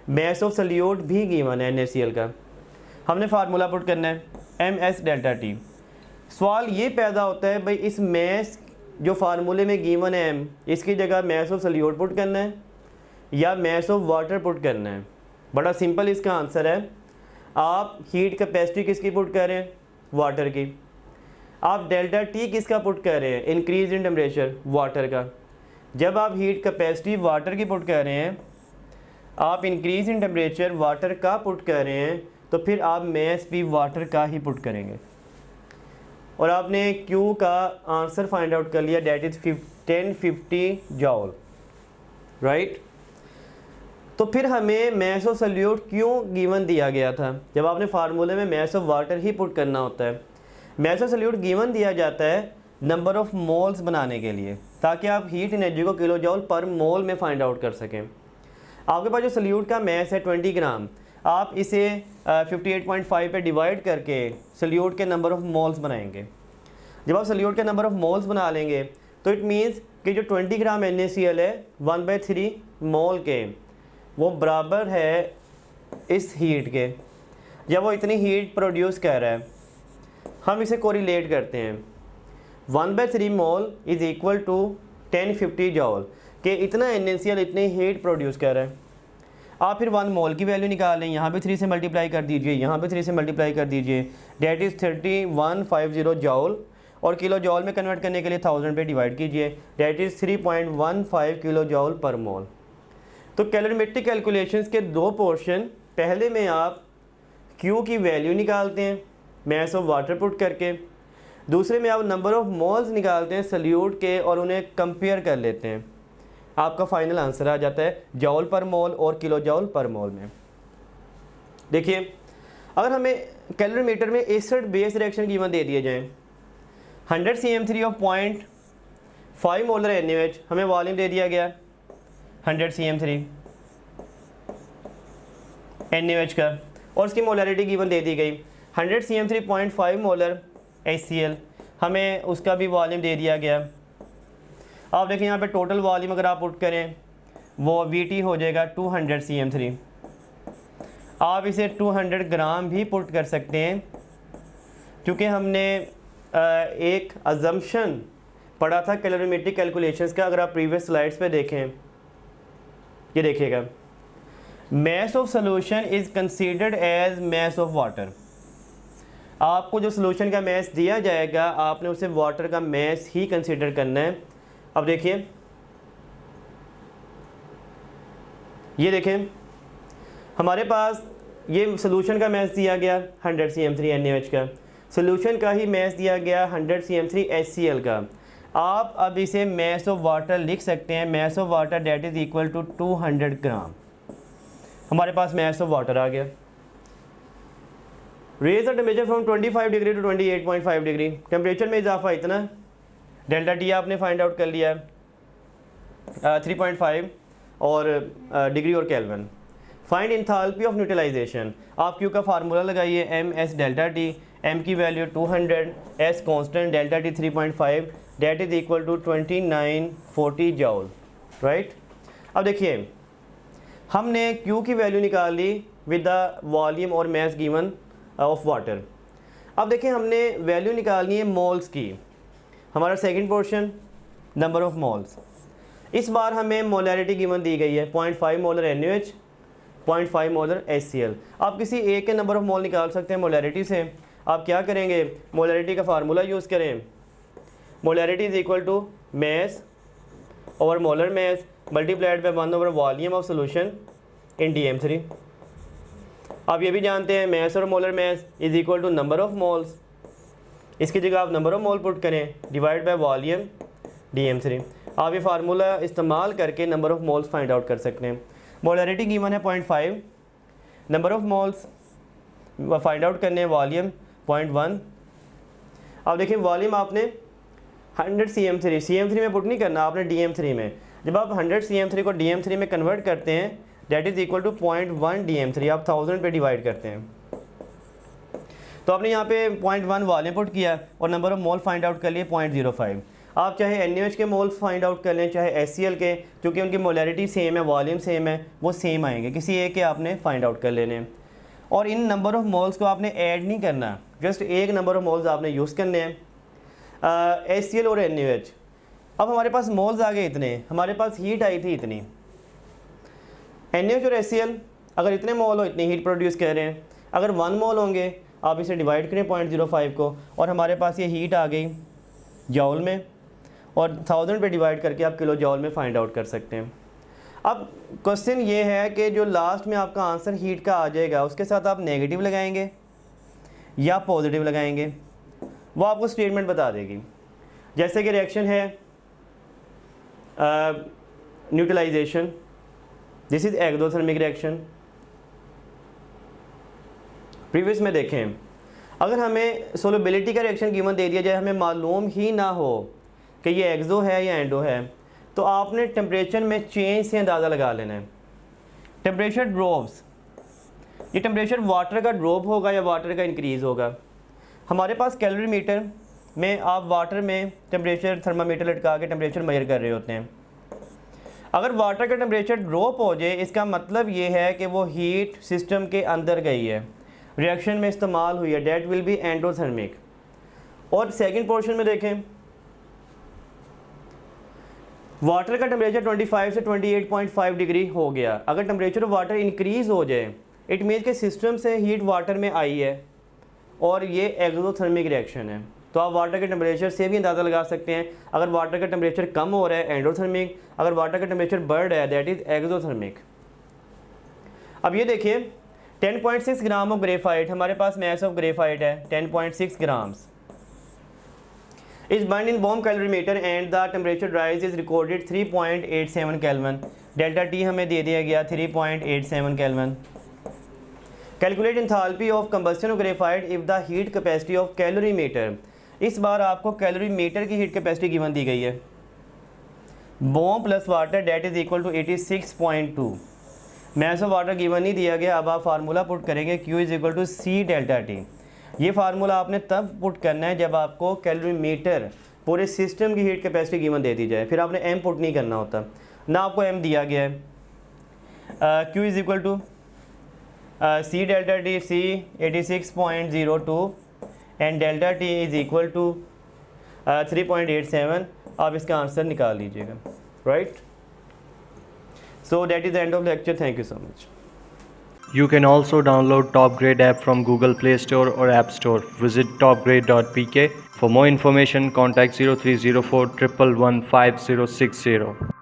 मैस ऑफ सोल्यूट भी गिवन है NaCl का। हमने फार्मूला पुट करना है ms डेल्टा टी। सवाल ये पैदा होता है भाई इस मैस जो फार्मूले में गिवन है m, इसकी जगह मैस ऑफ सोल्यूट पुट करना है या मैस ऑफ वाटर पुट करना है। बड़ा सिंपल इसका आंसर है, आप हीट कैपेसिटी किसकी पुट कर रहे हैं, वाटर की। आप डेल्टा टी किसका पुट कर रहे हैं, इंक्रीज इन टेम्परेचर, वाटर का। जब आप हीट कैपेसिटी वाटर की पुट कर रहे हैं, आप इंक्रीज इन टेम्परेचर वाटर का पुट कर रहे हैं, तो फिर आप मैस भी वाटर का ही पुट करेंगे। और आपने Q का आंसर फाइंड आउट कर लिया, डेट इज 1050 जॉल, राइट। तो फिर हमें मैस ऑफ सोल्यूट क्यों गिवन दिया गया था, जब आपने फार्मूले में mess of water he put करना होता है। मैस ऑफ सोल्यूट गिवन दिया जाता है नंबर ऑफ मोल्स बनाने के लिए, ताकि आप हीट एनर्जी को किलो जॉल पर मोल में फाइंड आउट कर सकें। आपके पास जो सोल्यूट का मैस है 20 ग्राम, आप इसे 58.5 पे डिवाइड करके सोल्यूट के नंबर ऑफ मोल्स बनाएंगे। जब आप सोल्यूट के नंबर ऑफ मोल्स बना लेंगे तो इट मीन्स कि जो 20 ग्राम NaCl है 1/3 मोल के, वो बराबर है इस हीट के। जब वो इतनी हीट प्रोड्यूस कर रहा है, हम इसे कोरिलेट करते हैं 1/3 मोल इज़ इक्वल टू 1050 जॉल, कि इतना NaCl इतनी हीट प्रोड्यूस कर रहा है। आप फिर 1 मोल की वैल्यू निकाल लें, यहाँ पे 3 से मल्टीप्लाई कर दीजिए, यहाँ पे 3 से मल्टीप्लाई कर दीजिए, डेट इज़ 3150 जॉल, और किलो जॉल में कन्वर्ट करने के लिए 1000 पे डिवाइड कीजिए, डेट इज़ 3.15 किलो जॉल पर मोल। तो कैलोरीमेट्रिक कैलकुलेशंस के दो पोर्शन, पहले में आप Q की वैल्यू निकालते हैं मैस ऑफ वाटर पुट करके, दूसरे में आप नंबर ऑफ मोल्स निकालते हैं सोल्यूट के और उन्हें कंपेयर कर लेते हैं। आपका फाइनल आंसर आ जाता है जॉल पर मोल और किलो जॉल पर मोल में। देखिए अगर हमें कैलोरीमीटर में एसिड बेस रिएक्शन गिवन दे दिए जाएँ, 100 CM3 ऑफ 0.5 मोलर NaOH, हमें वॉल्यूम दे दिया गया 100 CM3 NaOH का, और उसकी मोलरिटी गिवन दे दी गई 100 CM3 0.5 मोलर HCl, हमें उसका भी वॉल्यूम दे दिया गया। आप देखें यहाँ पे टोटल वॉल्यूम अगर आप पुट करें वो VT हो जाएगा 200 CM3। आप इसे 200 ग्राम भी पुट कर सकते हैं, क्योंकि हमने एक अजम्पशन पढ़ा था कैलोरीमेट्रिक कैलकुलेशंस का। अगर आप प्रीवियस स्लाइड्स पे देखें, ये देखिएगा, mass of solution is considered as mass of water. आपको जो सोल्यूशन का मैस दिया जाएगा, आपने उसे वाटर का मैस ही कंसीडर करना है। अब देखिए, ये देखें, हमारे पास ये सोल्यूशन का मैस दिया गया 100 CM3 NaOH का, सोल्यूशन का ही मैस दिया गया 100 CM3 HCl का। आप अब इसे मैस ऑफ वाटर लिख सकते हैं, mass of water that is equal to 200 gram. हमारे पास मैस ऑफ वाटर आ गया। Raise the temperature from 25 degree to 28.5 degree, temperature में इजाफा इतना, डेल्टा टी आपने फाइंड आउट कर लिया 3.5 और डिग्री और kelvin. Find enthalpy of neutralisation, आप Q का फार्मूला लगाइए ms डेल्टा टी, m की value 200, s constant, delta T 3.5, that is equal to 2940 जॉल, right. अब देखिए हमने Q की वैल्यू निकाल ली विद द वॉल्यूम और मैस गिवन ऑफ वाटर। अब देखिए हमने वैल्यू निकालनी है मोल्स की। हमारा second portion number of moles. इस बार हमें मोलैरिटी गिवन दी गई है 0.5 मोलर NaOH, 0.5 मोलर HCl। आप किसी एक के नंबर ऑफ मोल निकाल सकते हैं मोलैरिटी से। आप क्या करेंगे, मोलैरिटी का फार्मूला यूज़ करें। Molarity is equal to mass over molar mass multiplied by 1 over volume of solution in DM3। आप ये भी जानते हैं मैस और molar mass is equal to number of moles. इसकी जगह आप नंबर ऑफ मोल पुट करें डिवाइड बाय वॉल्यूम DM3। आप ये फार्मूला इस्तेमाल करके number of moles find out कर सकते हैं। मोलैरिटी गिवन है 0.5, number of moles find out करने वॉल्यूम 0.1। अब देखिए वॉल्यूम आपने 100 CM3 में पुट नहीं करना, आपने DM3 में। जब आप 100 CM3 को DM3 में कन्वर्ट करते हैं that is equal to 0.1 DM3, आप 1000 पे डिवाइड करते हैं। तो आपने यहाँ पे 0.1 वॉल्यूम पुट किया और number of mole find out कर लिए 0.05। आप चाहे NaOH के मोल्स फाइंड आउट कर लें चाहे HCl के, क्योंकि उनकी मोलैरिटी सेम है, वॉल्यूम सेम है, वो सेम आएंगे। किसी एक के आपने फाइंड आउट कर लेने हैं और इन नंबर ऑफ मोल्स को आपने ऐड नहीं करना, जस्ट एक नंबर ऑफ मोल्स आपने यूज़ करने हैं HCl और NaOH। अब हमारे पास मोल्स आ गए इतने, हमारे पास हीट आई थी इतनी। NaOH और HCl अगर इतने मोल हो इतनी हीट प्रोड्यूस कर रहे हैं। अगर 1 मोल होंगे आप इसे डिवाइड करें 0.05 को और हमारे पास ये हीट आ गई जॉल में और 1000 पे डिवाइड करके आप किलो जॉल में फाइंड आउट कर सकते हैं। अब क्वेश्चन ये है कि जो लास्ट में आपका आंसर हीट का आ जाएगा उसके साथ आप नेगेटिव लगाएंगे या पॉजिटिव लगाएंगे, वो आपको स्टेटमेंट बता देगी। जैसे कि रिएक्शन है neutralisation, this is exothermic reaction. Previous में देखें अगर हमें सोलबिलिटी का रिएक्शन गिवन दे दिया जाए, हमें मालूम ही ना हो कि ये एक्सो है या एंडो है, तो आपने टेम्परेचर में चेंज से अंदाज़ा लगा लेना है। टेम्परेचर ड्रॉप्स, ये टेम्परेचर वाटर का ड्रॉप होगा या वाटर का इंक्रीज़ होगा। हमारे पास कैलोरीमीटर में आप वाटर में टेम्परेचर थर्मामीटर लटका के टेम्परेचर मेजर कर रहे होते हैं। अगर वाटर का टेम्परेचर ड्रॉप हो जाए इसका मतलब ये है कि वो हीट सिस्टम के अंदर गई है, रिएक्शन में इस्तेमाल हुई है, डेट विल बी एंडोथर्मिक। और सेकंड पोर्शन में देखें वाटर का टेम्परेचर 25 से 28.5 डिग्री हो गया। अगर टेम्परेचर ऑफ वाटर इंक्रीज़ हो जाए इट मीन्स के सिस्टम से हीट वाटर में आई है और ये एक्सोथर्मिक रिएक्शन है। तो आप वाटर के टेम्परेचर से भी अंदाज़ा लगा सकते हैं। अगर वाटर का टेम्परेचर कम हो रहा है एंडोथर्मिक, अगर वाटर का टेम्परेचर बढ़ रहा है दैट इज़ एक्सोथर्मिक। अब ये देखिए 10.6 ग्राम ऑफ ग्रेफाइट, हमारे पास मैस ऑफ ग्रेफाइट है 10.6 grams is burn in bomb calorimeter and the temperature rise is recorded 3.87 kelvin. Delta T हमें दे दिया गया 3.87 kelvin. Calculate enthalpy of combustion of graphite if the heat capacity of calorimeter. इस बार आपको calorimeter की heat capacity given दी गई है। Bomb plus water that is equal to 86.2। Mass of water given नहीं दिया गया। अब आप फार्मूला पुट करेंगे Q is equal to C delta T. ये फार्मूला आपने तब पुट करना है जब आपको कैलोरीमीटर पूरे सिस्टम की हीट कैपेसिटी गिवन दे दी जाए, फिर आपने M पुट नहीं करना होता ना, आपको M दिया गया है। Q is equal to C delta T, C 86.02 and delta T is equal to 3.87। आप इसका आंसर निकाल लीजिएगा, right. So that is the end of the lecture. Thank you so much. You can also download Top Grade app from Google Play Store or App Store. Visit topgrade.pk. For more information, contact 0304 111 5060.